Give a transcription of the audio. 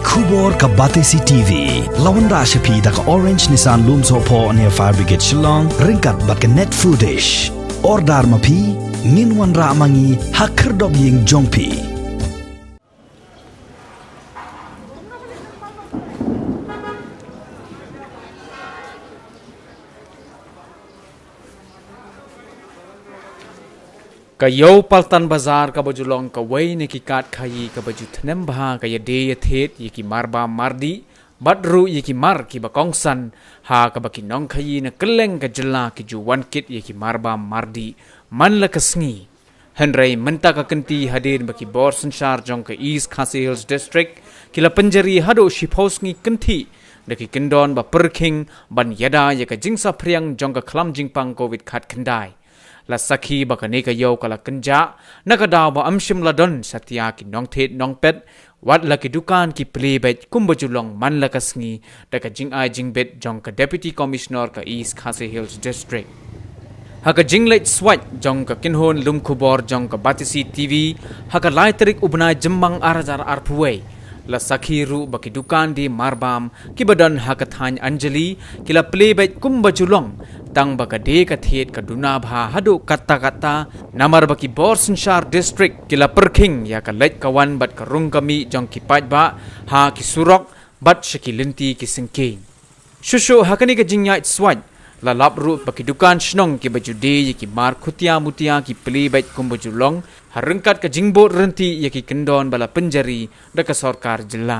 Kubor ka Batesi TV. Lawan Rashapi da ka Orange Nissan Looms Hopo near Fire Brigade Shillong. Ringkat bat ka net foodish. Ordar mapi, minwan ra mangi hakerdog ying jongpi. Kayo Paltan Bazar ka bajulong ka way ni kikat kayi ka baju tenem baha kaya de Thied yiki Marbam mardi badru yiki mar ki bakongsan ha ka bakinong kayi na keleng ka jela ki juwan kit yiki Marbam mardi man la kasngi Henry menta ka kenti hadir baki bor senshar jong ka East Khasi Hills District kila penjari hado shipos ngi kenti daki kendon ba perking ban yada ya ka jingsa priang jong ka klam jingpang covid khat kendai la sakhi bakane ka yo kala Kynjah nakadaw ba amshim ladon sa Thiar ki nong Thied nong pet wat la ki dukan ki Plie bet kumbajulong man la kasngi daka jing ai jing bet jong ka deputy commissioner ka East Khasi Hills District haka jinglet swat jong ka kinhon lum kubor jong ka Batesi TV haka lai tarik ubnai jembang arajar arpuwe la sakhi ru baki dukan di Marbam ki badan haka thany Anjalee kila Plie bet kumbajulong tang baka de ka Thied ka dunabha hadu kata-kata namar baki bor senshar district kila perking ya ka let kawan bat ka rung kami jong ki pajba ha ki surok bat shakilinti ki singking shushu hakani ka jingya swat la labru baki dukan shnong ki baju de ki mar khutia mutia ki Plie bet kumbajulong harengkat ka jingbo renti ya ki kendon bala penjari da ka sarkar jela